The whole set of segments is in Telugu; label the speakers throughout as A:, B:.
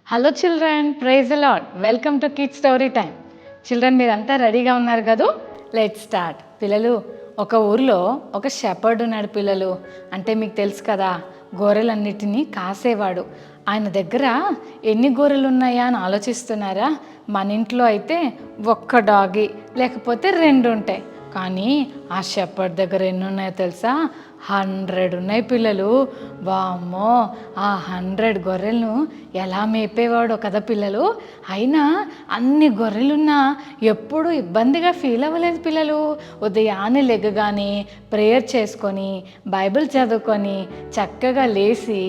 A: Hello children, praise the Lord. Welcome to kids story time. Children, మీరంతా రెడీగా ఉన్నారు కదూ? Let's start. పిల్లలు, ఒక ఊర్లో ఒక షెపర్డ్ ఉన్నాడు పిల్లలు. అంటే మీకు తెలుసు కదా, గొర్రెలన్నిటినీ కాసేవాడు. ఆయన దగ్గర ఎన్ని గొర్రెలు ఉన్నాయా అని ఆలోచిస్తున్నారా? మన ఇంట్లో అయితే ఒక్క డాగి లేకపోతే 2 ఉంటాయి. కానీ ఆ షెపర్డ్ దగ్గర ఎన్ని ఉన్నాయో తెలుసా? 100 ఉన్నాయి పిల్లలు. వామ్మో, ఆ 100 గొర్రెలను ఎలా మేపేవాడో కదా పిల్లలు. అయినా అన్ని గొర్రెలున్నా ఎప్పుడు ఇబ్బందిగా ఫీల్ అవ్వలేదు పిల్లలు. ఉదయాన్నే లెగ్గగానే ప్రేయర్ చేసుకొని బైబిల్ చదువుకొని చక్కగా లేచి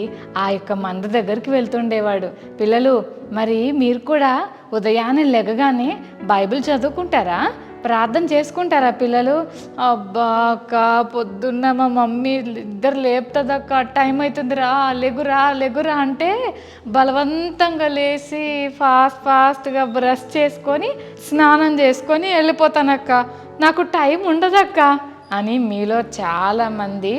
A: ఆ యొక్క మంద దగ్గరికి వెళ్తుండేవాడు. పిల్లలు, మరి మీరు కూడా ఉదయాన్నే లెగ్గగానే బైబిల్ చదువుకుంటారా? ప్రార్థన చేసుకుంటారా పిల్లలు? అబ్బా అక్క, పొద్దున్న మా మమ్మీ ఇద్దరు లేపుతుందక్క, టైం అవుతుందిరా, లెగురా అంటే బలవంతంగా లేచి ఫాస్ట్గా బ్రష్ చేసుకొని స్నానం చేసుకొని వెళ్ళిపోతానక్క, నాకు టైం ఉండదక్క అని మీలో చాలామంది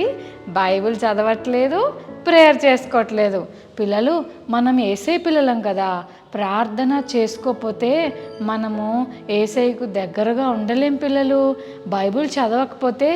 A: బైబిల్ చదవట్లేదు, ప్రేయర్ చేసుకోవట్లేదు. పిల్లలు, మనం యేసయ్య పిల్లలం కదా, ప్రార్థన చేసుకోకపోతే మనము యేసయ్యకు దగ్గరగా ఉండలేం పిల్లలు. బైబిల్ చదవకపోతే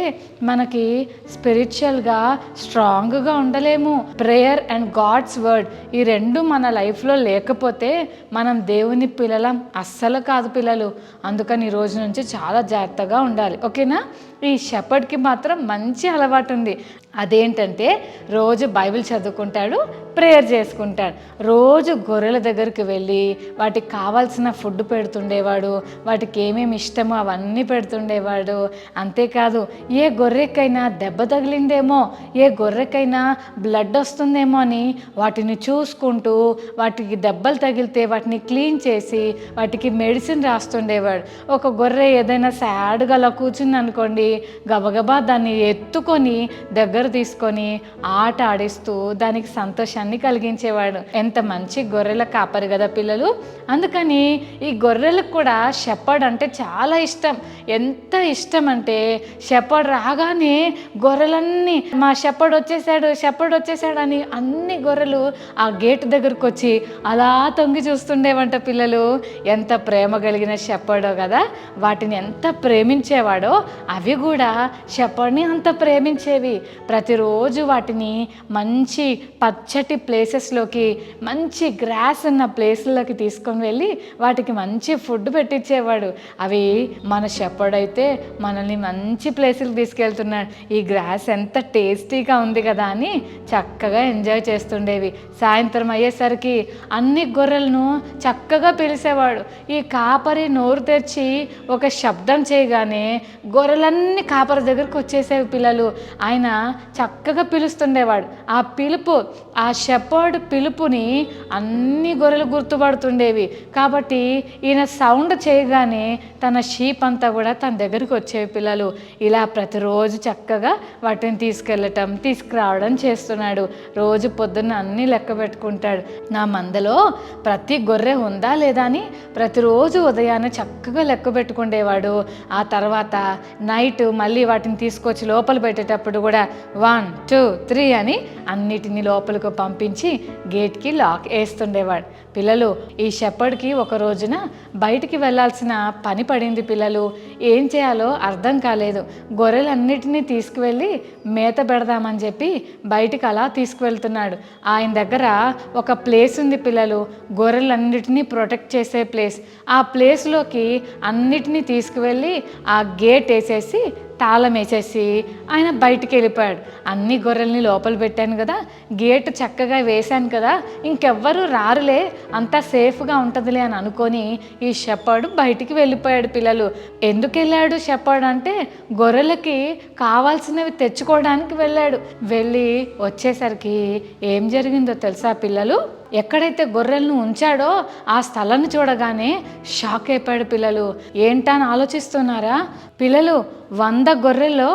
A: మనకి స్పిరిచువల్గా స్ట్రాంగ్గా ఉండలేము. ప్రేయర్ అండ్ గాడ్స్ వర్డ్, ఈ 2 మన లైఫ్లో లేకపోతే మనం దేవుని పిల్లలం అస్సలు కాదు పిల్లలు. అందుకని ఈ రోజు నుంచి చాలా జాగ్రత్తగా ఉండాలి, ఓకేనా? ఈ షెపర్డ్కి మాత్రం మంచి అలవాటు ఉంది. అదేంటంటే రోజు బైబిల్ చదువుకుంటాడు, ప్రేయర్ చేసుకుంటాడు. రోజు గొర్రెల దగ్గరికి వెళ్ళి వాటికి కావాల్సిన ఫుడ్ పెడుతుండేవాడు, వాటికి ఏమేమి ఇష్టమో అవన్నీ పెడుతుండేవాడు. అంతేకాదు, ఏ గొర్రెకైనా దెబ్బ తగిలిందేమో, ఏ గొర్రెకైనా బ్లడ్ వస్తుందేమో అని వాటిని చూసుకుంటూ, వాటికి దెబ్బలు తగిలితే వాటిని క్లీన్ చేసి వాటికి మెడిసిన్ రాస్తుండేవాడు. ఒక గొర్రె ఏదైనా సాడ్గా అలా కూర్చుంది అనుకోండి, గబగబా దాన్ని ఎత్తుకొని దగ్గర తీసుకొని ఆట ఆడిస్తూ దానికి సంతోషాన్ని కలిగించేవాడు. ఎంత మంచి గొర్రెల కాపరి కదా పిల్లలు. అందుకని ఈ గొర్రెలకు కూడా షెపర్డ్ అంటే చాలా ఇష్టం. ఎంత ఇష్టం అంటే షెపర్డ్ రాగానే గొర్రెలన్నీ మా షెపర్డ్ వచ్చేసాడు అని అన్ని గొర్రెలు ఆ గేట్ దగ్గరకు వచ్చి అలా తొంగి చూస్తుండేవంట పిల్లలు. ఎంత ప్రేమ కలిగిన షెపర్డో కదా. వాటిని ఎంత ప్రేమించేవాడో అవి కూడా షెపర్డ్ని అంత ప్రేమించేవి. ప్రతిరోజు వాటిని మంచి పచ్చటి ప్లేసెస్లోకి, మంచి గ్రాస్ ఉన్న ప్లేస్లోకి తీసుకొని వెళ్ళి వాటికి మంచి ఫుడ్ పెట్టించేవాడు. అవి మన షెపర్డ్ అయితే మనల్ని మంచి ప్లేసులకు తీసుకెళ్తున్నాడు, ఈ గ్రాస్ ఎంత టేస్టీగా ఉంది కదా అని చక్కగా ఎంజాయ్ చేస్తుండేవి. సాయంత్రం అయ్యేసరికి అన్ని గొర్రెలను చక్కగా పిలిచేవాడు. ఈ కాపరి నోరు తెరిచి ఒక శబ్దం చేయగానే గొర్రెలన్నీ కాపరి దగ్గరకు వచ్చేసేవి పిల్లలు. ఆయన చక్కగా పిలుస్తుండేవాడు. ఆ పిలుపు, ఆ షెపర్డ్ పిలుపుని అన్ని గొర్రెలు గుర్తుపడుతుండేవి. కాబట్టి ఈయన సౌండ్ చేయగానే తన షీప్ అంతా కూడా తన దగ్గరికి వచ్చేవి పిల్లలు. ఇలా ప్రతిరోజు చక్కగా వాటిని తీసుకురావడం చేస్తున్నాడు. రోజు పొద్దున్న అన్నీ లెక్క పెట్టుకుంటాడు. నా మందలో ప్రతి గొర్రె ఉందా లేదా అని ప్రతిరోజు ఉదయాన్నే చక్కగా లెక్క పెట్టుకుండేవాడు. ఆ తర్వాత నైట్ మళ్ళీ వాటిని తీసుకొచ్చి లోపల పెట్టేటప్పుడు కూడా 1, 2, 3 అని అన్నిటినీ లోపలికి పంపించి గేట్కి లాక్ వేస్తుండేవాడు. పిల్లలు, ఈ షెపర్డ్కి ఒక రోజున బయటికి వెళ్ళాల్సిన పని పడింది పిల్లలు. ఏం చేయాలో అర్థం కాలేదు. గొర్రెలన్నిటినీ తీసుకువెళ్ళి మేత పెడదామని చెప్పి బయటికి అలా తీసుకువెళ్తున్నాడు. ఆయన దగ్గర ఒక ప్లేస్ ఉంది పిల్లలు, గొర్రెలన్నిటినీ ప్రొటెక్ట్ చేసే ప్లేస్. ఆ ప్లేస్లోకి అన్నిటినీ తీసుకువెళ్ళి ఆ గేట్ వేసేసి తాళం వేసేసి ఆయన బయటికి వెళ్ళిపోయాడు. అన్ని గొర్రెల్ని లోపల పెట్టాను కదా, గేటు చక్కగా వేశాను కదా, ఇంకెవ్వరూ రారులే, అంతా సేఫ్గా ఉంటుందిలే అని అనుకొని ఈ షెపర్డ్ బయటికి వెళ్ళిపోయాడు పిల్లలు. ఎందుకు వెళ్ళాడు షెపర్డ్ అంటే గొర్రెలకి కావాల్సినవి తెచ్చుకోవడానికి వెళ్ళాడు. వెళ్ళి వచ్చేసరికి ఏం జరిగిందో తెలుసా పిల్లలు? ఎక్కడైతే గొర్రెలను ఉంచాడో ఆ స్థలాన్ని చూడగానే షాక్ అయిపోయాడు పిల్లలు. ఏంటా అని ఆలోచిస్తున్నారా పిల్లలు? 100 గొర్రెల్లో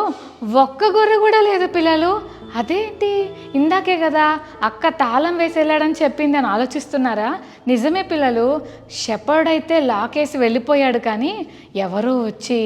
A: ఒక్క గొర్రె కూడా లేదు పిల్లలు. అదేంటి, ఇందాకే కదా అక్క తాళం వేసి వెళ్ళాడని చెప్పింది అని ఆలోచిస్తున్నారా? నిజమే పిల్లలు, షెపర్డ్ అయితే లాకేసి వెళ్ళిపోయాడు, కానీ ఎవరో వచ్చి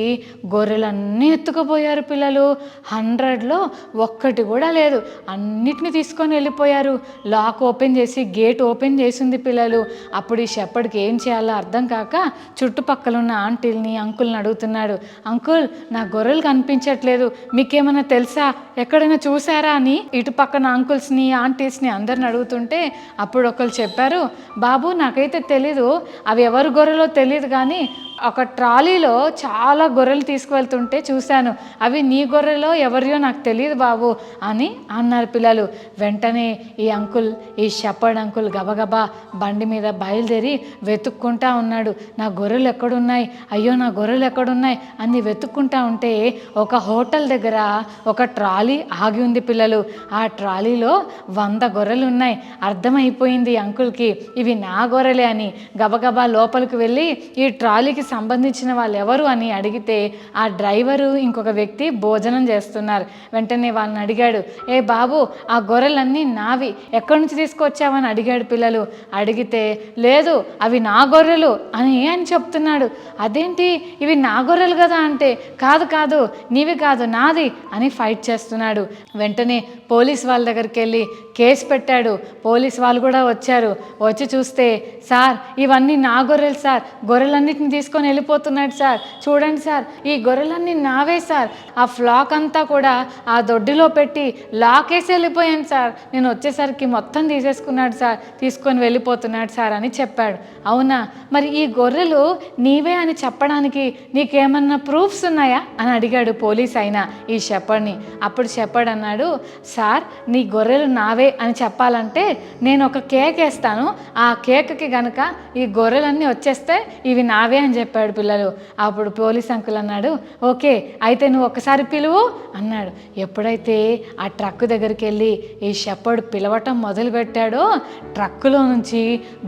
A: గొర్రెలన్నీ ఎత్తుకుపోయారు పిల్లలు. 100లో ఒక్కటి కూడా లేదు, అన్నిటిని తీసుకొని వెళ్ళిపోయారు. లాక్ ఓపెన్ చేసి గేట్ ఓపెన్ చేసింది పిల్లలు. అప్పుడు ఈ షెపర్డ్కి ఏం చేయాలో అర్థం కాక చుట్టుపక్కల ఉన్న ఆంటీల్ని అంకుల్ని అడుగుతున్నాడు. అంకుల్, నా గొర్రెలు కనిపించట్లేదు, మీకేమైనా తెలుసా, ఎక్కడైనా చూసారా అని ఇటు పక్కన అంకుల్స్ని ఆంటీస్ని అందరిని అడుగుతుంటే అప్పుడు ఒకరు చెప్పారు, బాబు నాకైతే తెలీదు, అవి ఎవరు గొర్రెలో తెలియదు, కానీ ఒక ట్రాలీలో చాలా గొర్రెలు తీసుకువెళ్తుంటే చూశాను, అవి నీ గొర్రెలో ఎవరియో నాకు తెలియదు బాబు అని అన్నారు పిల్లలు. వెంటనే ఈ షెపర్డ్ అంకుల్ గబగబా బండి మీద బయలుదేరి వెతుక్కుంటా ఉన్నాడు. నా గొర్రెలు ఎక్కడున్నాయి, అయ్యో నా గొర్రెలు ఎక్కడున్నాయి అని వెతుక్కుంటా ఉంటే ఒక హోటల్ దగ్గర ఒక ట్రాలీ ఆగి ఉంది పిల్లలు. ఆ ట్రాలీలో 100 గొర్రెలు ఉన్నాయి. అర్థమైపోయింది అంకుల్కి ఇవి నా గొర్రెలే అని. గబగబా లోపలికి వెళ్ళి ఈ ట్రాలీకి సంబంధించిన వాళ్ళు ఎవరు అని అడిగితే ఆ డ్రైవరు ఇంకొక వ్యక్తి భోజనం చేస్తున్నారు. వెంటనే వాళ్ళని అడిగాడు, ఏ బాబు, ఆ గొర్రెలన్నీ నావి, ఎక్కడి నుంచి తీసుకొచ్చావని అడిగాడు పిల్లలు. అడిగితే లేదు, అవి నా గొర్రెలు అని చెప్తున్నాడు. అదేంటి, ఇవి నా గొర్రెలు కదా అంటే, కాదు కాదు నీవి కాదు నాది అని ఫైట్ చేస్తున్నాడు. వెంటనే పోలీస్ వాళ్ళ దగ్గరికి వెళ్ళి కేసు పెట్టాడు. పోలీస్ వాళ్ళు కూడా వచ్చారు. వచ్చి చూస్తే, సార్ ఇవన్నీ నా గొర్రెలు సార్, గొర్రెలన్నిటిని తీసుకొని వెళ్ళిపోతున్నాడు సార్, చూడండి సార్ ఈ గొర్రెలన్నీ నావే సార్, ఆ ఫ్లాక్ అంతా కూడా ఆ దొడ్డిలో పెట్టి లాకేసి వెళ్ళిపోయాను సార్, నేను వచ్చేసరికి మొత్తం తీసేసుకున్నాడు సార్, తీసుకొని వెళ్ళిపోతున్నాడు సార్ అని చెప్పాడు. అవునా, మరి ఈ గొర్రెలు నీవే అని చెప్పడానికి నీకేమన్నా ప్రూఫ్స్ ఉన్నాయా అని అడిగాడు పోలీస్ అయినా ఈ షెపర్డ్ని. అప్పుడు షెపర్డ్ అన్నాడు, సార్ నీ గొర్రెలు నావే అని చెప్పాలంటే నేను ఒక కేక్ వేస్తాను, ఆ కేక్కి గనక ఈ గొర్రెలన్నీ వచ్చేస్తే ఇవి నావే అని చెప్పాడు పిల్లలు. అప్పుడు పోలీస్ అంకుల్ అన్నాడు, ఓకే అయితే నువ్వు ఒకసారి పిలువు అన్నాడు. ఎప్పుడైతే ఆ ట్రక్ దగ్గరికి వెళ్ళి ఈ షెపర్డ్ పిలవటం మొదలుపెట్టాడో ట్రక్కులో నుంచి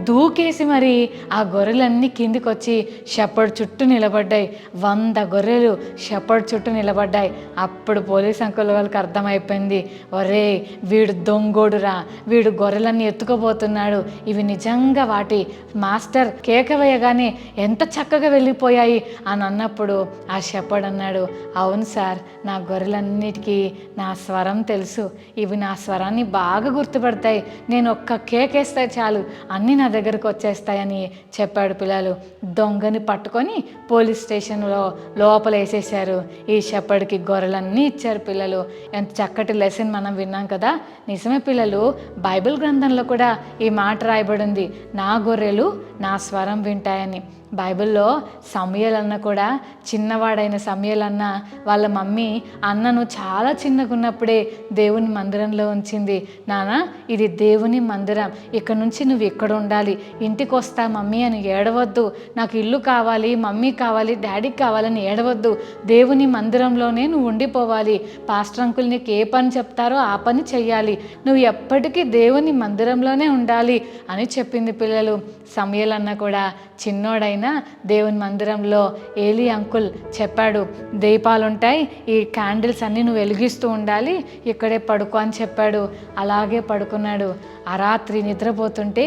A: దూకేసి మరి ఆ గొర్రెలన్నీ కిందికి వచ్చి షెపర్డ్ చుట్టూ నిలబడ్డాయి. 100 గొర్రెలు షెపర్డ్ చుట్టూ నిలబడ్డాయి. అప్పుడు పోలీస్ అంకుల్ వాళ్ళకి అర్థమైపోయింది, ఒరే వీడు దొంగోడురా, వీడు గొర్రెలన్నీ ఎత్తుకోబోతున్నాడు, ఇవి నిజంగా వాటి మాస్టర్ కేక వేయగానే ఎంత చక్కగా వెళ్ళిపోయాయి అని అన్నప్పుడు ఆ షెపర్డ్ అన్నాడు, అవును సార్, నా గొర్రెలన్నిటికీ నా స్వరం తెలుసు, ఇవి నా స్వరాన్ని బాగా గుర్తుపడతాయి, నేను ఒక్క కేక్ వేస్తే చాలు అన్నీ నా దగ్గరకు వచ్చేస్తాయని చెప్పాడు పిల్లలు. దొంగని పట్టుకొని పోలీస్ స్టేషన్లో లోపల వేసేసారు. ఈ షెపర్డ్కి గొర్రెలన్నీ ఇచ్చారు పిల్లలు. ఎంత చక్కటి లెసన్ మనం విన్నాం కదా. నిజమే పిల్లలు, బైబిల్ గ్రంథంలో కూడా ఈ మాట రాయబడింది, నా గొర్రెలు నా స్వరం వింటాయని. బైబిల్లో సమూయేలు అన్న కూడా, చిన్నవాడైన సమూయేలు అన్న వాళ్ళ మమ్మీ అన్నను చాలా చిన్నగా ఉన్నప్పుడే దేవుని మందిరంలో ఉంచింది. నాన్న ఇది దేవుని మందిరం, ఇక్కడ నుంచి నువ్వు ఇక్కడ ఉండాలి, ఇంటికి వస్తా మమ్మీ అని ఏడవద్దు, నాకు ఇల్లు కావాలి, మమ్మీ కావాలి, డాడీకి కావాలని ఏడవద్దు, దేవుని మందిరంలోనే నువ్వు ఉండిపోవాలి, పాస్టర్ అంకుల్ నీకు ఏ పని చెప్తారో ఆ పని చెయ్యాలి, నువ్వు ఎప్పటికీ దేవుని మందిరంలోనే ఉండాలి అని చెప్పింది పిల్లలు. సమూయేలు అన్న కూడా చిన్నోడైనా దేవుని మందిరంలో ఏలీ అంకుల్ చెప్పాడు, దీపాలుంటాయి, ఈ క్యాండిల్స్ అన్నీ నువ్వు వెలిగిస్తూ ఉండాలి, ఇక్కడే పడుకో అని చెప్పాడు. అలాగే పడుకున్నాడు. ఆ రాత్రి నిద్రపోతుంటే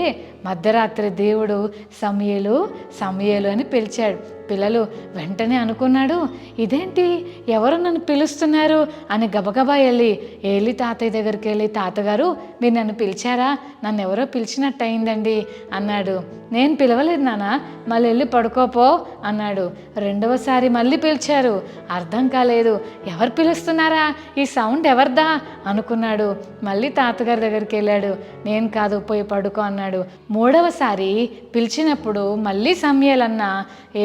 A: మధ్యరాత్రి దేవుడు సమూయేలు సమూయేలు అని పిలిచాడు. పిల్లలు వెంటనే అనుకున్నాడు, ఇదేంటి ఎవరు నన్ను పిలుస్తున్నారు అని గబగబా వెళ్ళి ఏలి తాతయ్య దగ్గరికి వెళ్ళి, తాతగారు మీరు నన్ను పిలిచారా, నన్ను ఎవరో పిలిచినట్టు అయిందండి అన్నాడు. నేను పిలవలేదు నాన్న, మళ్ళీ వెళ్ళి పడుకోపో అన్నాడు. రెండవసారి మళ్ళీ పిలిచారు, అర్థం కాలేదు, ఎవరు పిలుస్తున్నారా, ఈ సౌండ్ ఎవరిదా అనుకున్నాడు. మళ్ళీ తాతగారి దగ్గరికి వెళ్ళాడు, నేను కాదు పోయి పడుకో అన్నాడు. మూడవసారి పిలిచినప్పుడు మళ్ళీ సమూయేలు అన్న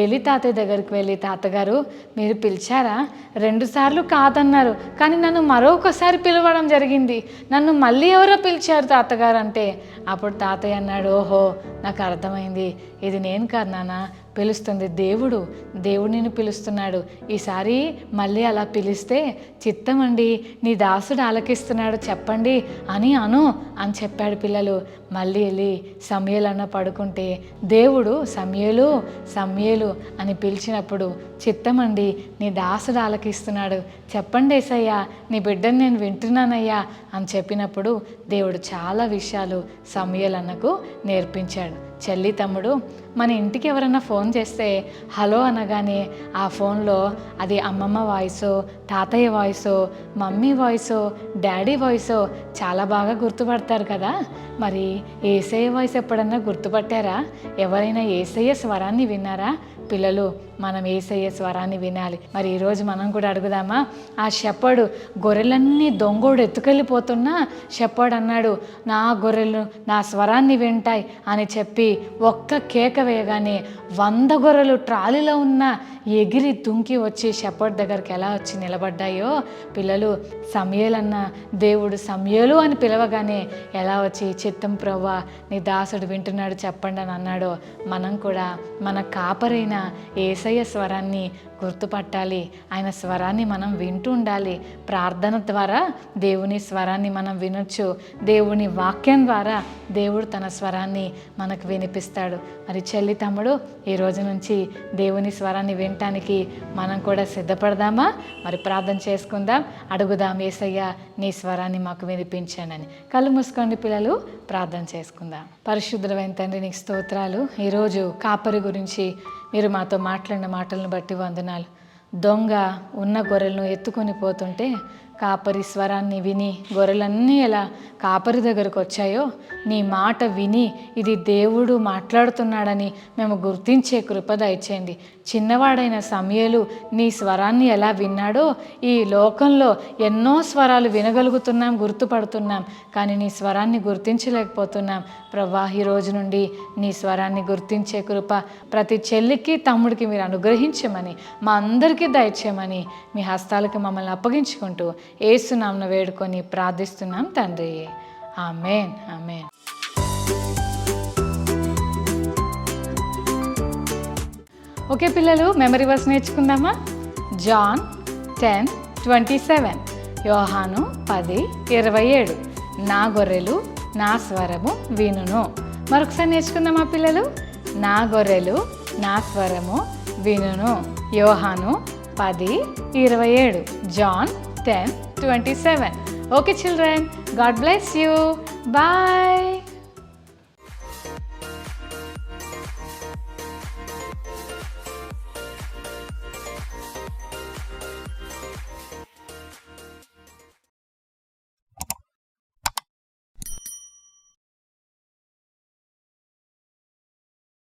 A: ఏలి తాతయ్య దగ్గరికి వెళ్ళి, తాతగారు మీరు పిలిచారా, 2 సార్లు కాదన్నారు, కానీ నన్ను మరొకసారి పిలవడం జరిగింది, నన్ను మళ్ళీ ఎవరో పిలిచారు తాతగారు అంటే. అప్పుడు తాతయ్య అన్నాడు, ఓహో నాకు అర్థమైంది, ఇది నేను కాదు నాన్న, పిలుస్తుంది దేవుడు నిన్ను పిలుస్తున్నాడు. ఈసారి మళ్ళీ అలా పిలిస్తే చిత్తమండి, నీ దాసుడు ఆలకిస్తున్నాడు చెప్పండి అని అని చెప్పాడు పిల్లలు. మళ్ళీ వెళ్ళి సమూయేలు అన్న పడుకుంటే దేవుడు సమూయేలు అని పిలిచినప్పుడు చిత్తమండి, నీ దాసుడు ఆలకిస్తున్నాడు చెప్పండి యేసయ్యా, నీ బిడ్డను నేను వింటున్నానయ్యా అని చెప్పినప్పుడు దేవుడు చాలా విషయాలు సమూయేలు అన్నకు నేర్పించాడు. చెల్లి తమ్ముడు, మన ఇంటికి ఎవరన్నా ఫోన్ చేస్తే హలో అనగానే ఆ ఫోన్లో అది అమ్మమ్మ వాయిసో, తాతయ్య వాయిసో, మమ్మీ వాయిసో, డాడీ వాయిసో చాలా బాగా గుర్తుపడతారు కదా. మరి యేసయ్య వాయిస్ ఎప్పుడన్నా గుర్తుపట్టారా? ఎవరైనా యేసయ్య స్వరాన్ని విన్నారా? పిల్లలు, మనం యేసయ్య స్వరాన్ని వినాలి. మరి ఈరోజు మనం కూడా అడుగుదామా? ఆ షెపర్డు గొర్రెలన్నీ దొంగోడు ఎత్తుకెళ్ళిపోతున్నా షెపర్డ్ అన్నాడు, నా గొర్రెలు నా స్వరాన్ని వింటాయి అని చెప్పి ఒక్క కేక వేయగానే 100 గొర్రెలు ట్రాలీలో ఉన్న ఎగిరి దుంకి వచ్చి షెపర్డ్ దగ్గరికి ఎలా వచ్చి నిలబడ్డాయో పిల్లలు, సమూయేలన్న దేవుడు సమూయేలు అని పిలవగానే ఎలా వచ్చి చిత్తం ప్రభువా, నీ దాసుడు వింటున్నాడు చెప్పండి అని అన్నాడో, మనం కూడా మన కాపరైన యేసయ్య స్వరాన్ని గుర్తుపట్టాలి. ఆయన స్వరాన్ని మనం వింటూ ఉండాలి. ప్రార్థన ద్వారా దేవుని స్వరాన్ని మనం వినొచ్చు. దేవుని వాక్యం ద్వారా దేవుడు తన స్వరాన్ని మనకు వినిపిస్తాడు. మరి చెల్లి తమ్ముడు, ఈ రోజు నుంచి దేవుని స్వరాన్ని వినటానికి మనం కూడా సిద్ధపడదామా? మరి ప్రార్థన చేసుకుందాం, అడుగుదాం, యేసయ్య నీ స్వరాన్ని మాకు వినిపించానని. కళ్ళు మూసుకోండి పిల్లలు, ప్రార్థన చేసుకుందాం. పరిశుద్ధమైన తండ్రి, నీకు స్తోత్రాలు. ఈరోజు కాపరి గురించి మీరు మాతో మాట్లాడిన మాటలను బట్టి వందనాలు. దొంగ ఉన్న గొర్రెలను ఎత్తుకొని పోతుంటే కాపరి స్వరాన్ని విని గొర్రెలన్నీ ఎలా కాపరి దగ్గరకు వచ్చాయో, నీ మాట విని ఇది దేవుడు మాట్లాడుతున్నాడని మేము గుర్తించే కృప దయచేయండి. చిన్నవాడైన సమూయేలు నీ స్వరాన్ని ఎలా విన్నాడో, ఈ లోకంలో ఎన్నో స్వరాలు వినగలుగుతున్నాం, గుర్తుపడుతున్నాం, కానీ నీ స్వరాన్ని గుర్తించలేకపోతున్నాం. ప్రభా, ఈ రోజు నుండి నీ స్వరాన్ని గుర్తించే కృప ప్రతి చెల్లికి తమ్ముడికి మీరు అనుగ్రహించమని, మా అందరికీ దయచేయమని మీ హస్తాలకు మమ్మల్ని అప్పగించుకుంటూ యేసు నామమున వేడుకొని ప్రార్థిస్తున్నాం తండ్రి. ఆమేన్, ఆమేన్. ఓకే పిల్లలు, మెమరీ వర్స్ నేర్చుకుందామా? జాన్ 10:27, యోహాను 10:27, నా గొర్రెలు నా స్వరము వినును. మరొకసారి నేర్చుకుందామా పిల్లలు? నా గొర్రెలు నా స్వరము వినును. యోహాను 10:27, John 10:27. Okay children, God bless you. Bye.